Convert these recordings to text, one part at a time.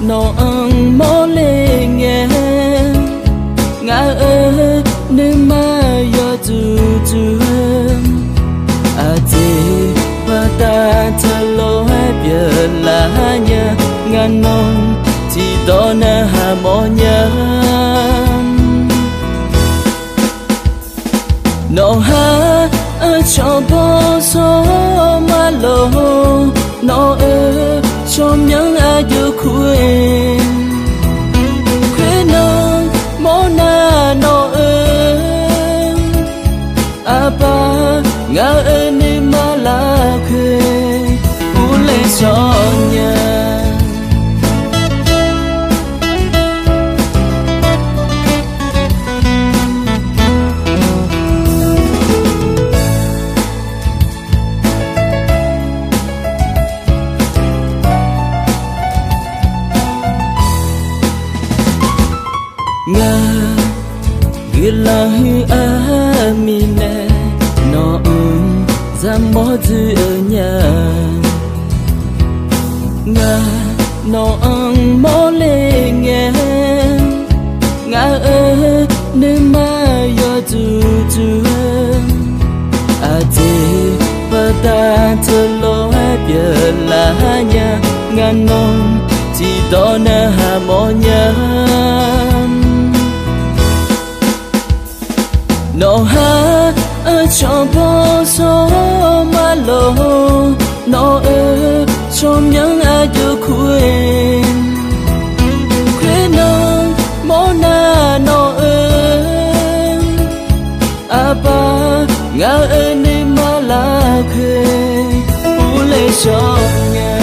nó ăn mó lê nghe ngã ơi nên mà yo tu tu à thế và ta thở lo hay biết là nhớ ngàn non chỉ đó na hà mò nhớ nó ha ở cho bao số mà lo nó ở trong những ai yêu quên quên nó món na nó ở à ba ngã ở nơi mà là quên u lệ cho nhà nga gila hi amine no za mo tu nya nga no ang mo le nghe nga ne ma yo tu tu a te pa ta te lo ha bia la nya nga non chỉ đó na ha mo nya nó ha ở trong bao số mà lo nó ở trong những ai yêu quên quên nó món na nó ở à ba ngã ở nơi mà là quên u lệ cho nhà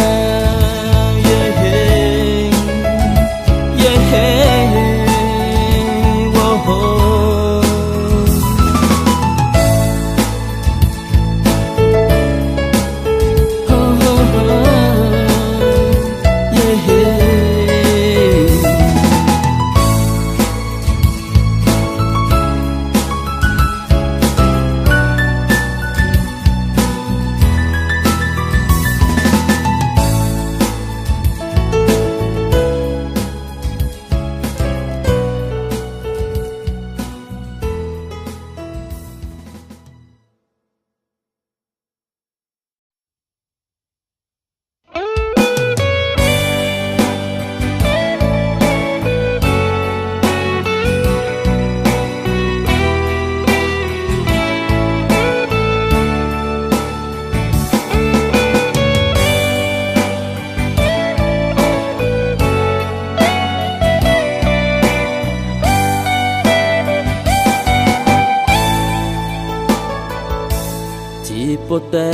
pote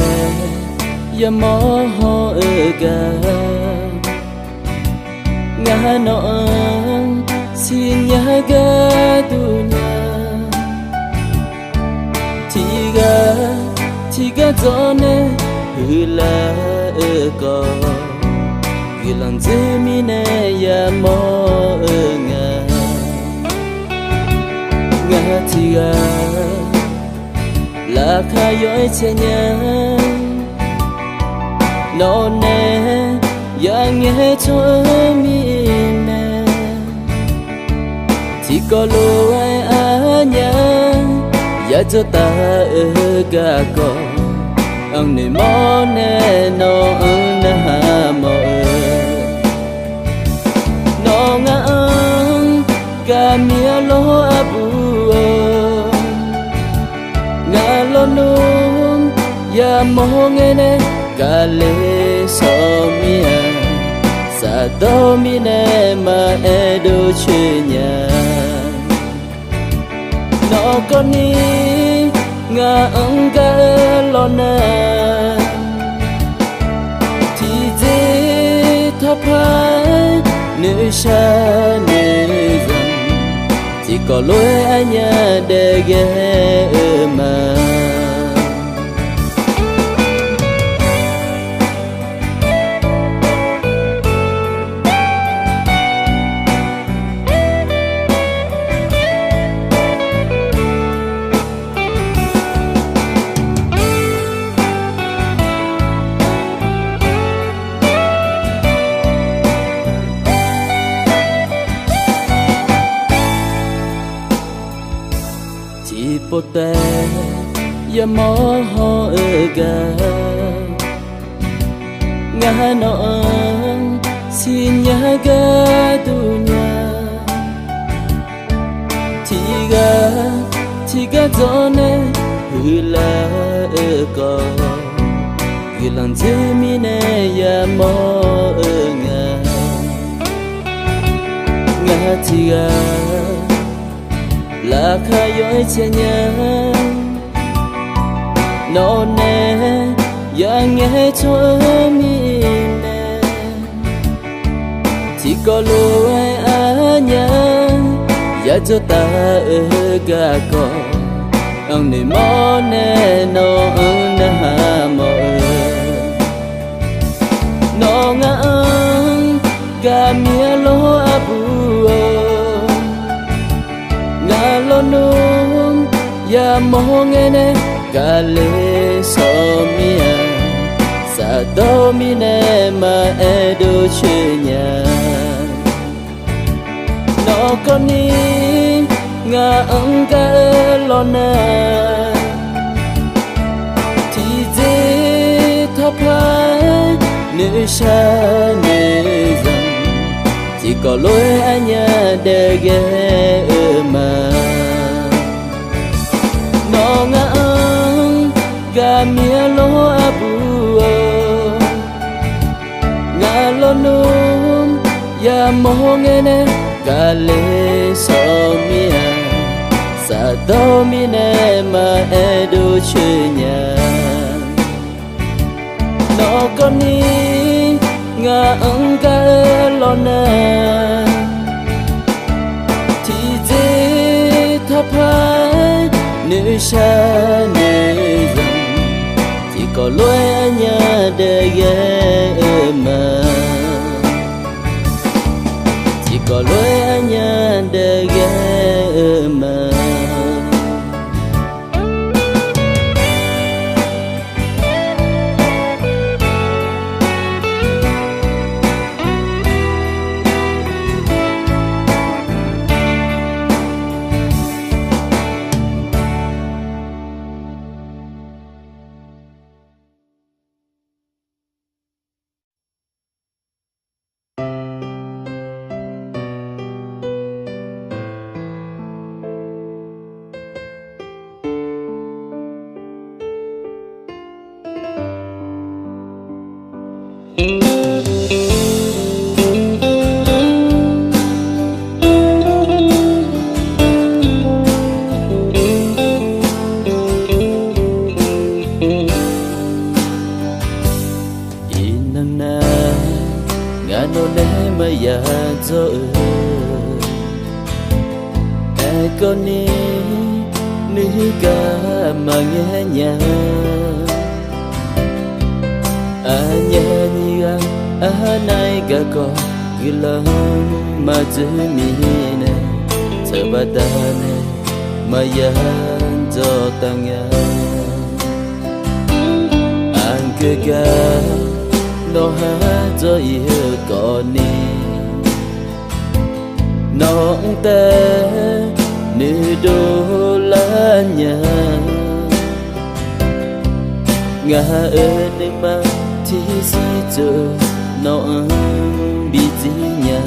ya mo ho ga nga no xin ya ga dunya tiga zone hula ko gilan zemine ya mo nga tiga là khai dõi che nhớ nó nè ya nghe cho mi nè chỉ có lối ai nhớ ya cho ta ở ga co ông này mò nè nó na ha mò nó ngã ga mía lo abu nga lo nung ya mo nghe nè cả lệ so mía sa do mi nè mà e do chơi nhà nó con ni nga ang ga lo na thì dễ thắp hai nơi xa nơi gần chỉ có lối anh nhà để ghé mà pote ya mo ho ga nga no xin nhớ ga tu nhà tiga zone hula ko gilang jemine ya mo nga tiga là khai dõi che nhớ nó nè ya nghe cho mi nè chỉ có lối ai nhớ ya cho ta ga co ông này mò nè nó na mò nó ngã ga mía lo abu ngã lo nung ya mò nghe nè ga lê so mía sa do mi nè mà e do chơi nhà nó con đi ngã ông ga lo nè thì dễ thắp hai nữ xa nữ rằng chỉ có lối anh nhà để ghé mà nó ngã ông ga mía lo abu ngã lo nung ya mô nghe nè ga lê so mía sa do mi nè mà e do chơi nhà nó con đi ngã ông ga lo nè thì dễ thắp hai nữ xa nữ rằng chỉ có lối anh nhà để ghé mà chỉ có lối anh nhà để ghé mà con đi nữ ca mà nghe nhà nhà ni gan nay ga co gilang mà chữ mi nè chờ ba ta nè mà ya cho ta nghe anh cứ ga nó ha cho yêu con đi nó tê nữ đô la nhà ngã ơi mà thì si chờ nó bị gì nhà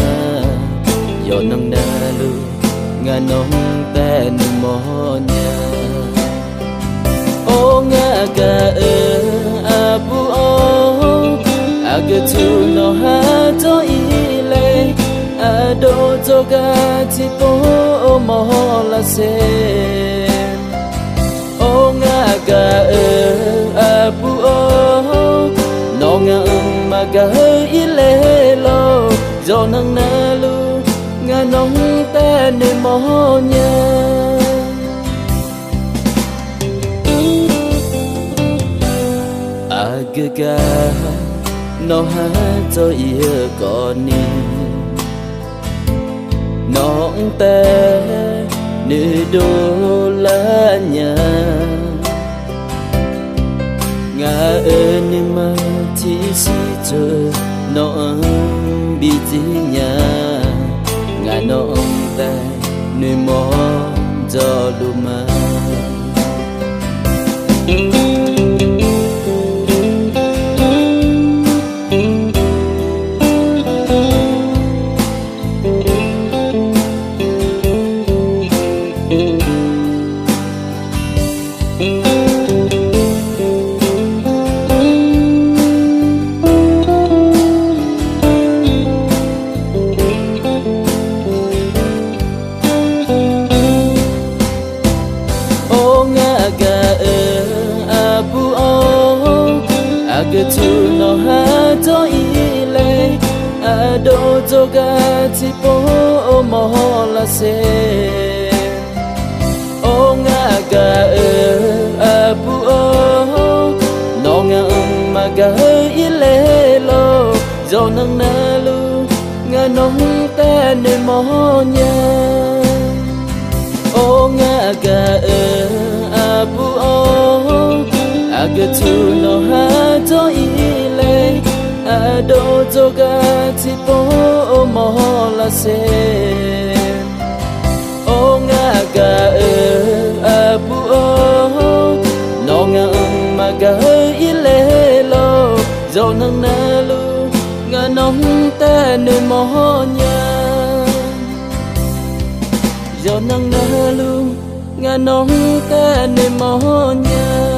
do nắng na lu ngã nông ta nụ mò nhà ô ngã cả abu ô aga tu nó ha cho y lệ do cho ga ti po mo la se o nga ga abu o no nga ma ga i le lo do nang na lu nga nong ta ne mo nya aga ga no ha cho i con ni nón tê nữ đô la nhà ngã ơn mà chỉ si chờ nó bị gì nhà ngã nón tê nữ mò do lu mà đô cho ga chỉ bố mò là xe ô ngã ga bu ô nó ngã mà ga ý lê lô dầu nâng nà lu ngã nông ta nên mò nhà ô ngã ga bu ô aga tu no ha to ý lê đô cho ga chỉ bố mò là xe ô ngã ga bu ô nó ngã mà ga ý lê lô dầu nâng nà lu ngã nông ta nên mò nhà dầu nâng nà lu ngã nông ta nên mò nhà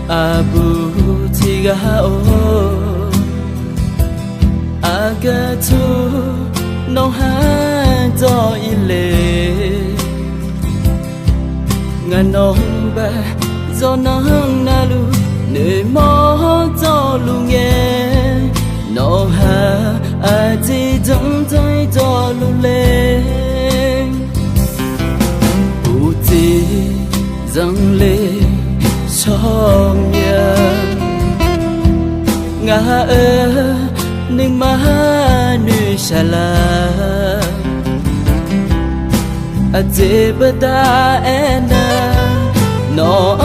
abu tiga o aga tu no ha do ile nga nong ba do nang na lu ne mo do lu nghe no ha a ti dong dai do lu le u ti dang le trong nhà ngã ninh má nuôi xa la dễ bờ ta ena nó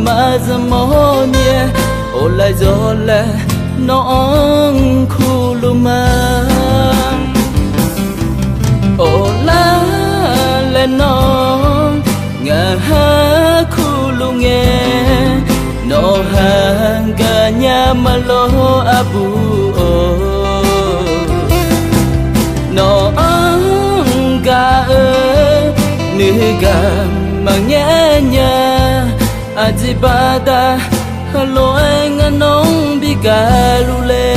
mà dầm mò nhẹ ô lại gió lệ nó khu luma ô la lên nó ngã ha khu lu nghe nó hàng cả nhà mà lo abu ô nó cả nữ cả mà nhẹ nhàng ajibada lo anh nong bi cả lu le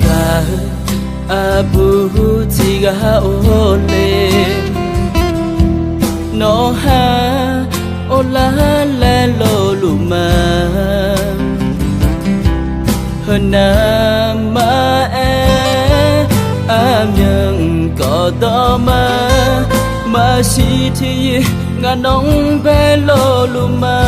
cả abu tiga ô le no ha o la la lo lu ma na ma am yang có đó mà si thì ngàn nong ve lo lu ma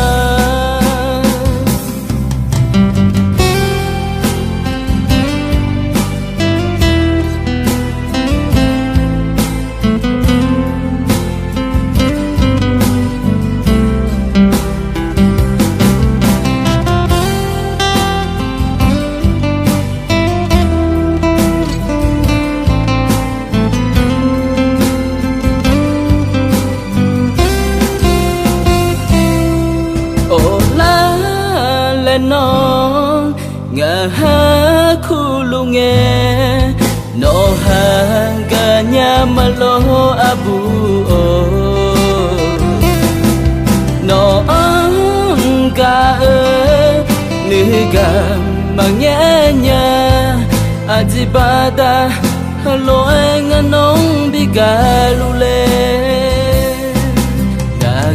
nó ngã ha khu lu nghe nó hàng cả nhà mà lo abu ô nó cả nữ cả mà nhẹ nhàng ajibada lo anh nong bi cả lu le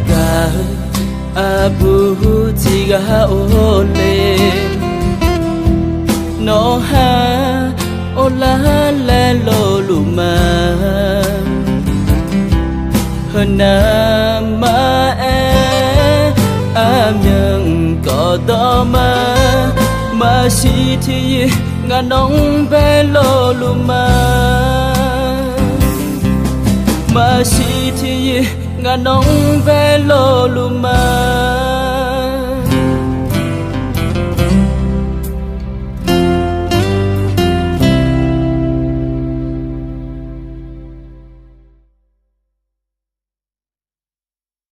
cả abu tiga o le no ha o la la lo lu ma na ma am yang có đó mà si thì ngàn nong ve lo lu mà si thì ngàn nong ve lo lu ma